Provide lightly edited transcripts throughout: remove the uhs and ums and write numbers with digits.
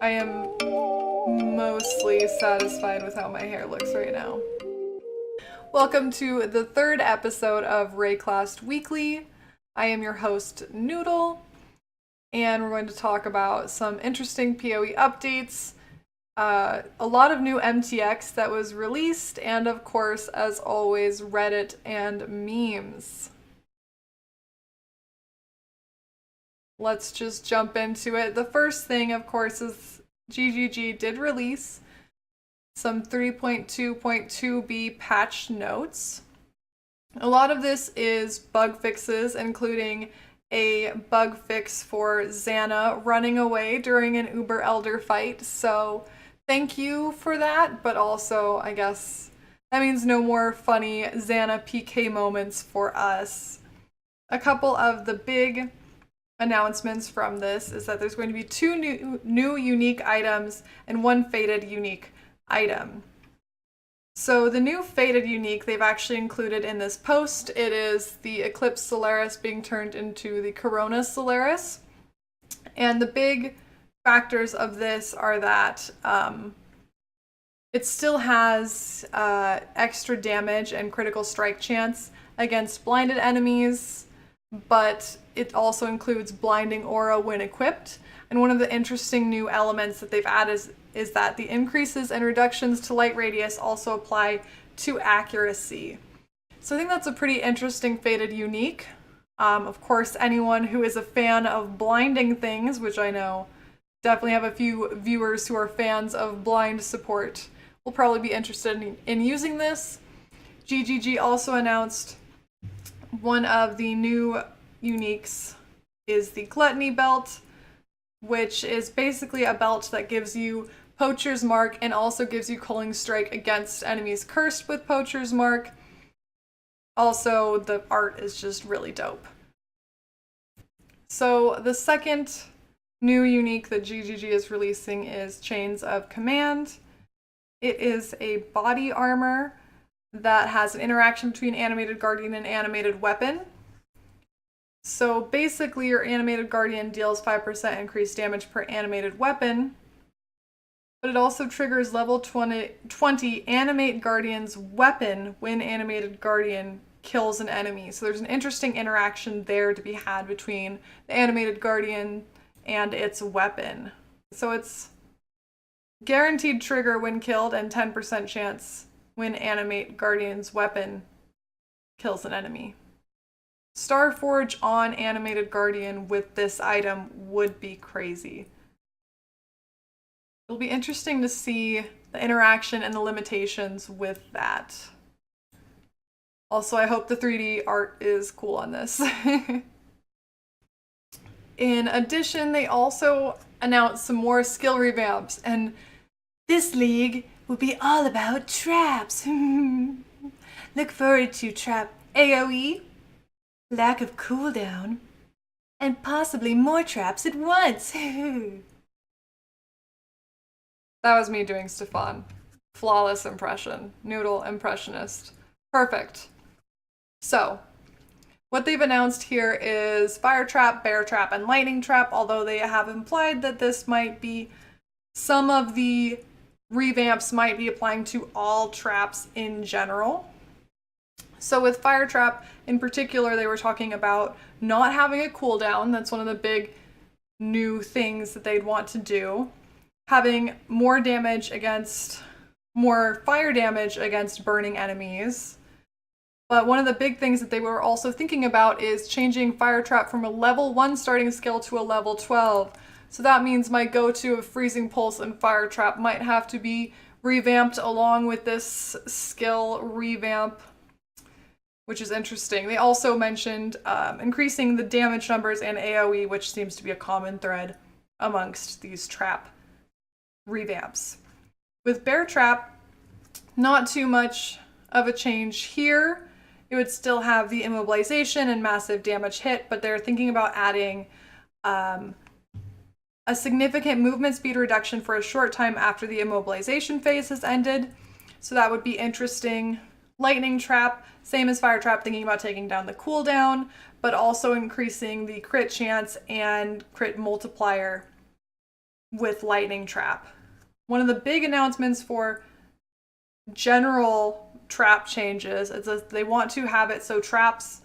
I am mostly satisfied with how my hair looks right now. Welcome to the third episode of Wraeclast Weekly. I am your host, Noodle, and we're going to talk about some interesting PoE updates, a lot of new MTX that was released, and of course, as always, Reddit and memes. Let's just jump into it. The first thing, of course, is GGG did release some 3.2.2b patch notes. A lot of this is bug fixes, including a bug fix for Xana running away during an Uber Elder fight. So thank you for that, but also I guess that means no more funny Xana PK moments for us. A couple of the big announcements from this is that there's going to be two new unique items and one fated unique item. So the new fated unique they've actually included in this post. It is the Eclipse Solaris being turned into the Corona Solaris. And the big factors of this are that it still has extra damage and critical strike chance against blinded enemies, but it also includes blinding aura when equipped. And one of the interesting new elements that they've added is that the increases and reductions to light radius also apply to accuracy. So I think that's a pretty interesting fated unique. Of course, anyone who is a fan of blinding things, which I know definitely have a few viewers who are fans of blind support, will probably be interested in using this. GGG also announced one of the new uniques is the Gluttony Belt, which is basically a belt that gives you Poacher's Mark and also gives you Culling Strike against enemies cursed with Poacher's Mark. Also, the art is just really dope. So the second new unique that GGG is releasing is Chains of Command. It is a body armor that has an interaction between Animated Guardian and Animated Weapon. So basically your Animated Guardian deals 5% increased damage per animated weapon, but it also triggers level 20 Animate Guardian's weapon when Animated Guardian kills an enemy. So there's an interesting interaction there to be had between the Animated Guardian and its weapon. So it's guaranteed trigger when killed and 10% chance when Animate Guardian's weapon kills an enemy. Starforge on Animated Guardian with this item would be crazy. It'll be interesting to see the interaction and the limitations with that. Also, I hope the 3D art is cool on this. In addition, they also announced some more skill revamps, and this league will be all about traps. Look forward to trap AoE, lack of cooldown, and possibly more traps at once. That was me doing Stefan. Flawless impression. Noodle impressionist. Perfect. So, what they've announced here is Fire Trap, Bear Trap, and Lightning Trap, although they have implied that this might be some of the revamps might be applying to all traps in general. So with Fire Trap in particular, they were talking about not having a cooldown. That's one of the big new things that they'd want to do. Having more fire damage against burning enemies. But one of the big things that they were also thinking about is changing Fire Trap from a level 1 starting skill to a level 12. So that means my go-to of Freezing Pulse and Fire Trap might have to be revamped along with this skill revamp, which is interesting. They also mentioned increasing the damage numbers and AoE, which seems to be a common thread amongst these trap revamps. With Bear Trap, not too much of a change here. It would still have the immobilization and massive damage hit, but they're thinking about adding a significant movement speed reduction for a short time after the immobilization phase has ended. So that would be interesting. Lightning Trap, same as Fire Trap, thinking about taking down the cooldown, but also increasing the crit chance and crit multiplier with Lightning Trap. One of the big announcements for general trap changes is that they want to have it so traps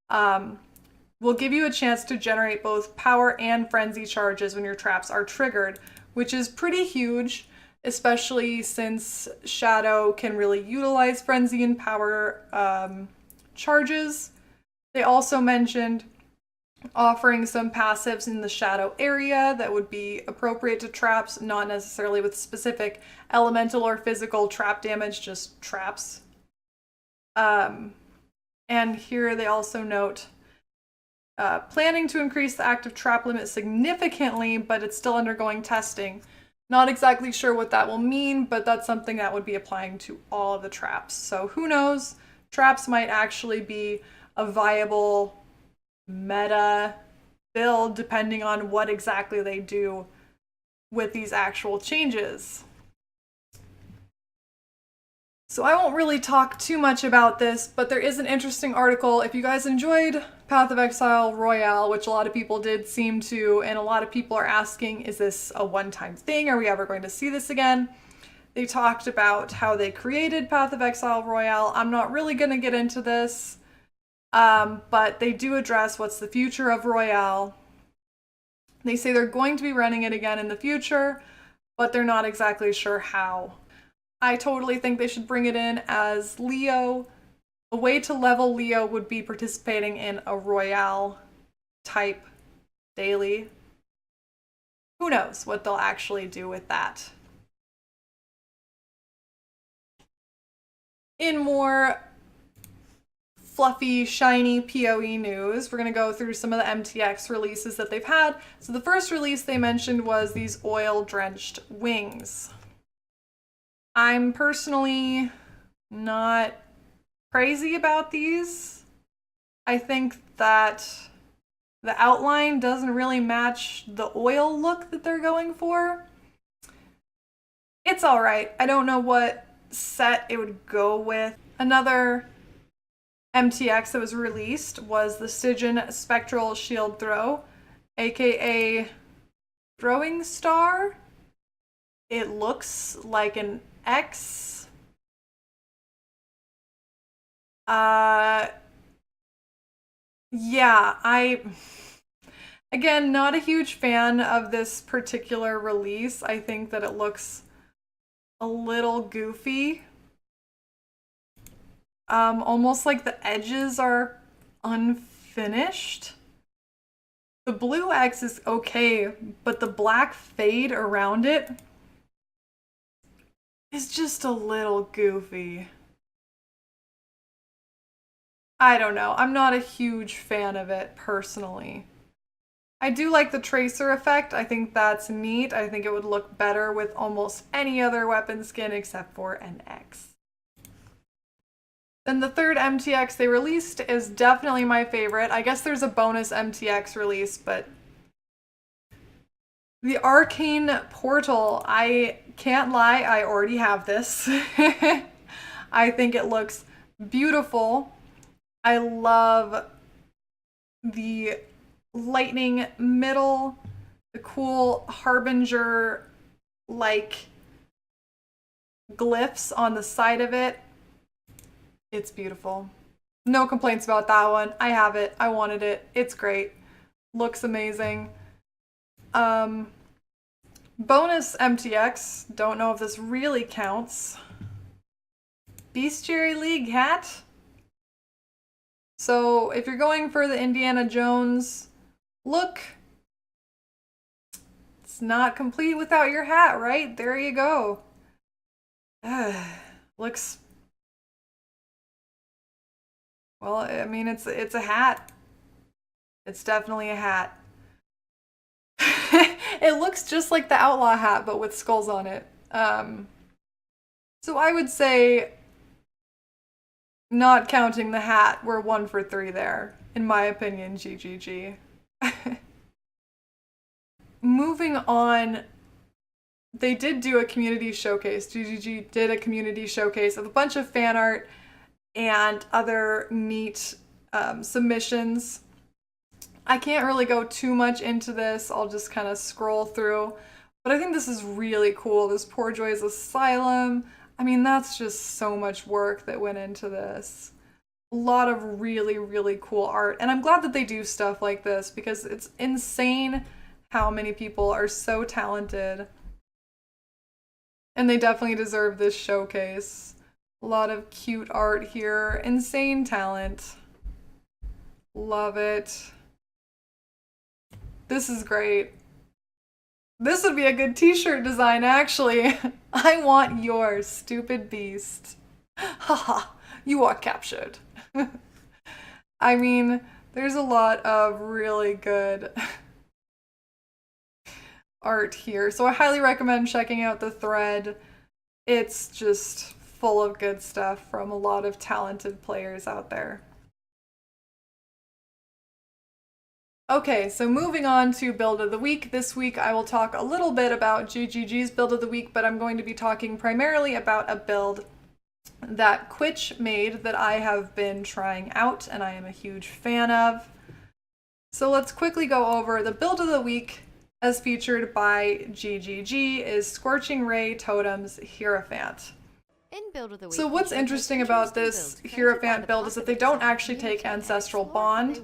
will give you a chance to generate both power and frenzy charges when your traps are triggered, which is pretty huge, especially since Shadow can really utilize frenzy and power charges. They also mentioned offering some passives in the Shadow area that would be appropriate to traps, not necessarily with specific elemental or physical trap damage, just traps. And here they also note planning to increase the active trap limit significantly, but it's still undergoing testing. Not exactly sure what that will mean, but that's something that would be applying to all of the traps. So who knows? Traps might actually be a viable meta build depending on what exactly they do with these actual changes. So I won't really talk too much about this, but there is an interesting article. If you guys enjoyed Path of Exile Royale, which a lot of people did seem to, and a lot of people are asking, is this a one-time thing? Are we ever going to see this again? They talked about how they created Path of Exile Royale. I'm not really going to get into this, but they do address what's the future of Royale. They say they're going to be running it again in the future, but they're not exactly sure how. I totally think they should bring it in as Leo. A way to level Leo would be participating in a Royale type daily. Who knows what they'll actually do with that. In more fluffy, shiny PoE news, we're going to go through some of the MTX releases that they've had. So the first release they mentioned was these oil-drenched wings. I'm personally not crazy about these. I think that the outline doesn't really match the oil look that they're going for. It's all right. I don't know what set it would go with. Another MTX that was released was the Stygian Spectral Shield Throw, aka Throwing Star. It looks like an X. Yeah, again, not a huge fan of this particular release. I think that it looks a little goofy. Almost like the edges are unfinished. The blue X is okay, but the black fade around it is just a little goofy. I don't know. I'm not a huge fan of it personally. I do like the tracer effect. I think that's neat. I think it would look better with almost any other weapon skin except for an X. Then the third MTX they released is definitely my favorite. I guess there's a bonus MTX release, but the Arcane Portal, I can't lie, I already have this. I think it looks beautiful. I love the lightning middle, the cool Harbinger-like glyphs on the side of it. It's beautiful. No complaints about that one. I have it. I wanted it. It's great. Looks amazing. Bonus MTX. Don't know if this really counts. Bestiary League hat. So if you're going for the Indiana Jones look, it's not complete without your hat, right? There you go. Looks... Well, I mean, it's a hat. It's definitely a hat. It looks just like the Outlaw hat, but with skulls on it. So I would say, not counting the hat, we're 1 for 3 there. In my opinion, GGG. Moving on, they did do a community showcase. GGG did a community showcase of a bunch of fan art and other neat submissions. I can't really go too much into this. I'll just kind of scroll through. But I think this is really cool. This Poor Joy's Asylum. I mean, that's just so much work that went into this. A lot of really, really cool art. And I'm glad that they do stuff like this because it's insane how many people are so talented. And they definitely deserve this showcase. A lot of cute art here. Insane talent. Love it. This is great. This would be a good t-shirt design, actually. I want your stupid beast. Haha, you are captured. I mean, there's a lot of really good art here. So I highly recommend checking out the thread. It's just full of good stuff from a lot of talented players out there. Okay, so moving on to Build of the Week. This week I will talk a little bit about GGG's Build of the Week, but I'm going to be talking primarily about a build that Kwitch made that I have been trying out and I am a huge fan of. So let's quickly go over the Build of the Week as featured by GGG is Scorching Ray Totem's Hierophant. So what's interesting about this Hierophant build is that they don't actually take Ancestral Bond.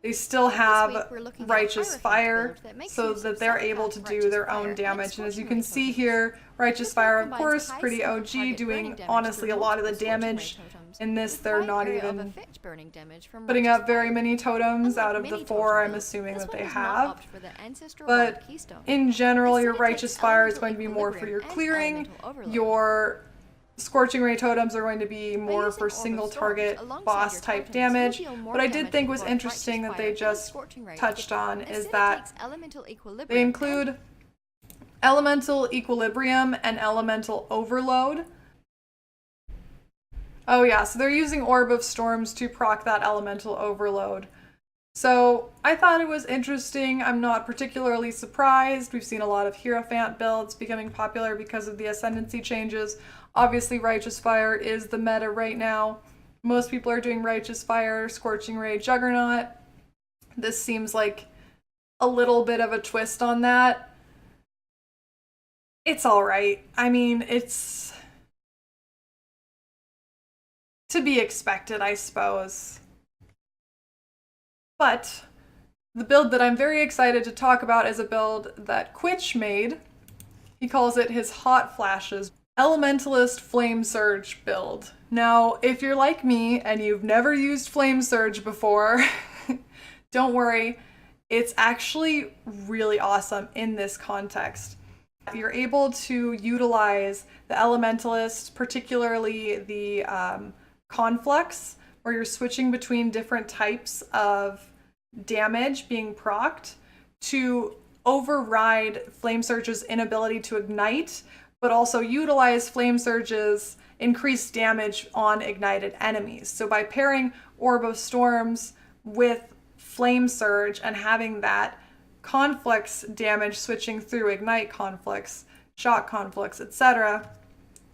They still have Righteous Fire so that they're able to do their own damage. And as you can see here, Righteous Fire, of course, pretty OG, doing honestly a lot of the damage. In this, they're not even putting up very many totems out of the 4 I'm assuming that they have. But in general, your Righteous Fire is going to be more for your clearing. Your Scorching Ray totems are going to be more for single target boss type damage. What I did think was interesting that they just touched on is that they include Elemental Equilibrium and Elemental Overload. Oh yeah, so they're using Orb of Storms to proc that Elemental Overload. So I thought it was interesting. I'm not particularly surprised. We've seen a lot of Hierophant builds becoming popular because of the Ascendancy changes. Obviously, Righteous Fire is the meta right now. Most people are doing Righteous Fire, Scorching Ray, Juggernaut. This seems like a little bit of a twist on that. It's alright. I mean, it's to be expected, I suppose. But the build that I'm very excited to talk about is a build that Kwitch made. He calls it his Hot Flashes Elementalist Flame Surge build. Now, if you're like me and you've never used Flame Surge before, don't worry, it's actually really awesome in this context. You're able to utilize the Elementalist, particularly the Conflux, where you're switching between different types of damage being procced to override Flame Surge's inability to ignite, but also utilize Flame Surge's increased damage on ignited enemies. So by pairing Orb of Storms with Flame Surge and having that conflicts damage switching through ignite conflicts, shock conflicts, etc.,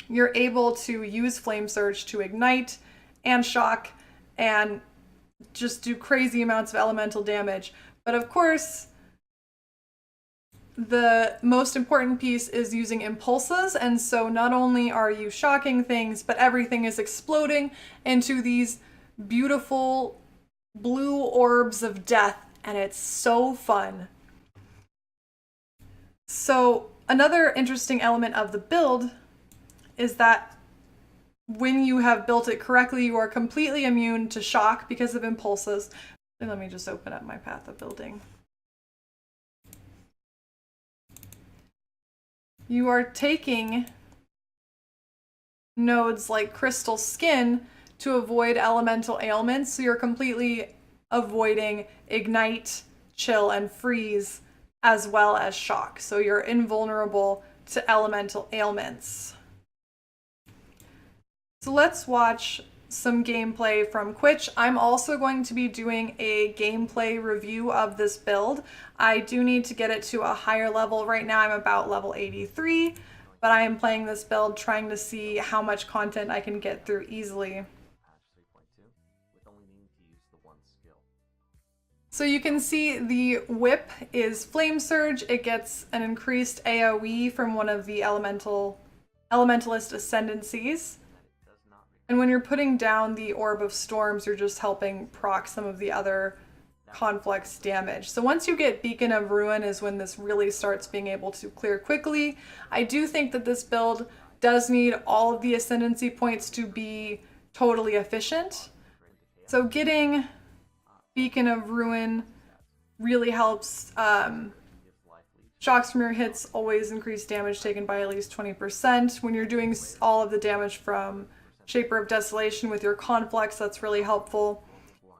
you're able to use Flame Surge to ignite and shock and just do crazy amounts of elemental damage. But of course, the most important piece is using impulses, and so not only are you shocking things, but everything is exploding into these beautiful blue orbs of death, and it's so fun. So another interesting element of the build is that when you have built it correctly, you are completely immune to shock because of impulses. And let me just open up my path of building. You are taking nodes like Crystal Skin to avoid elemental ailments, so you're completely avoiding ignite, chill, and freeze, as well as shock. So you're invulnerable to elemental ailments. So let's watch some gameplay from Kwitch. I'm also going to be doing a gameplay review of this build. I do need to get it to a higher level. Right now I'm about level 83, but I am playing this build trying to see how much content I can get through easily. So you can see the whip is Flame Surge. It gets an increased AoE from one of the Elementalist Ascendancies. And when you're putting down the Orb of Storms, you're just helping proc some of the other conflicts damage. So once you get Beacon of Ruin is when this really starts being able to clear quickly. I do think that this build does need all of the Ascendancy points to be totally efficient. So getting Beacon of Ruin really helps. Shocks from your hits always increase damage taken by at least 20%. When you're doing all of the damage from Shaper of Desolation with your conflicts, that's really helpful.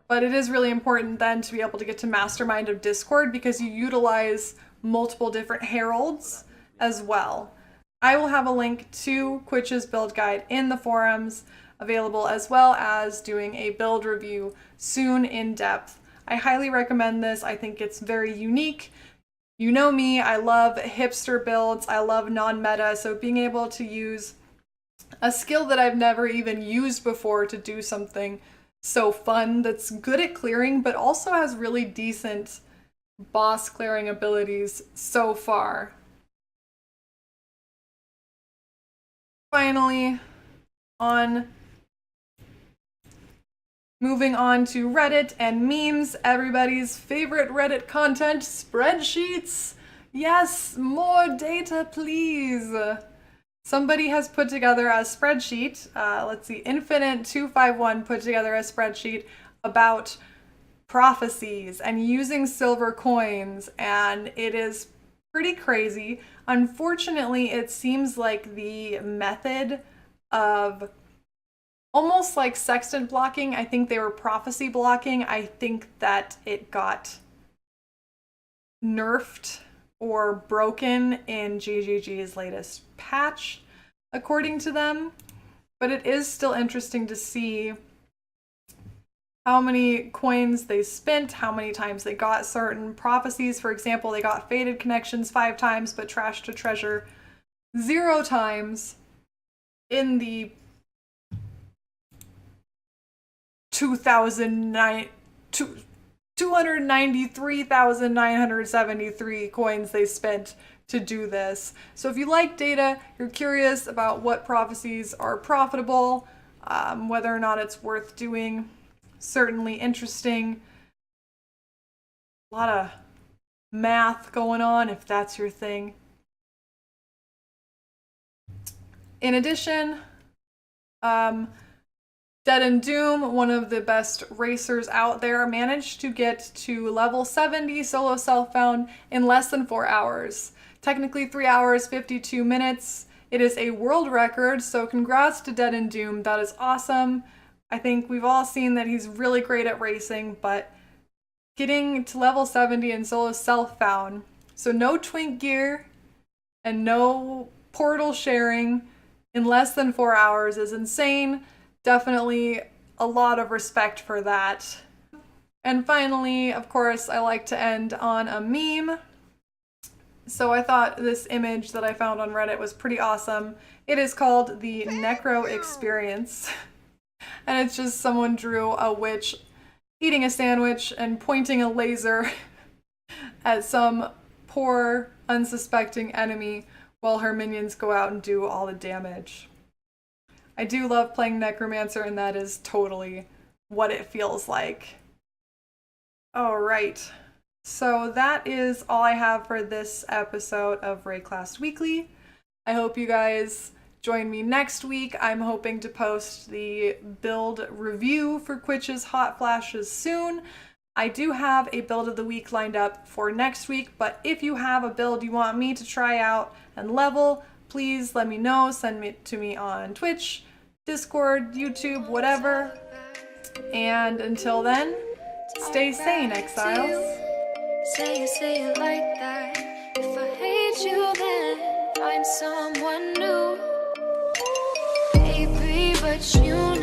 But it is really important then to be able to get to Mastermind of Discord because you utilize multiple different heralds as well. I will have a link to Kwitch's build guide in the forums, available as well as doing a build review soon in depth. I highly recommend this. I think it's very unique. You know me, I love hipster builds. I love non-meta, so being able to use a skill that I've never even used before to do something so fun that's good at clearing, but also has really decent boss clearing abilities so far. Finally, moving on to Reddit and memes, everybody's favorite Reddit content, spreadsheets. Yes, more data, please. Somebody has put together a spreadsheet. Let's see, Infinite251 put together a spreadsheet about prophecies and using silver coins, and it is pretty crazy. Unfortunately, it seems like the method of almost like sextant blocking, I think they were prophecy blocking, I think that it got nerfed or broken in GGG's latest patch, according to them. But it is still interesting to see how many coins they spent, how many times they got certain prophecies. For example, they got Fated Connections 5 times, but Trash to Treasure 0 times in the 293,973 coins they spent to do this. So if you like data, you're curious about what prophecies are profitable, whether or not it's worth doing, certainly interesting. A lot of math going on if that's your thing. In addition, DeadandDoom, one of the best racers out there, managed to get to level 70 solo self-found in less than 4 hours. Technically 3 hours, 52 minutes. It is a world record, so congrats to DeadandDoom. That is awesome. I think we've all seen that he's really great at racing, but getting to level 70 in solo self-found, so no twink gear and no portal sharing in less than 4 hours is insane. Definitely a lot of respect for that. And finally, of course, I like to end on a meme. So I thought this image that I found on Reddit was pretty awesome. It is called the Necro Experience. And it's just someone drew a witch eating a sandwich and pointing a laser at some poor, unsuspecting enemy while her minions go out and do all the damage. I do love playing Necromancer, and that is totally what it feels like. Alright, so that is all I have for this episode of Wraeclast Weekly. I hope you guys join me next week. I'm hoping to post the build review for Kwitch's Hot Flashes soon. I do have a build of the week lined up for next week, but if you have a build you want me to try out and level, please let me know. Send it to me on Twitch, Discord, YouTube, whatever. And until then, stay sane, exiles. Say it like that. If I hate you, then find someone new. Baby, but you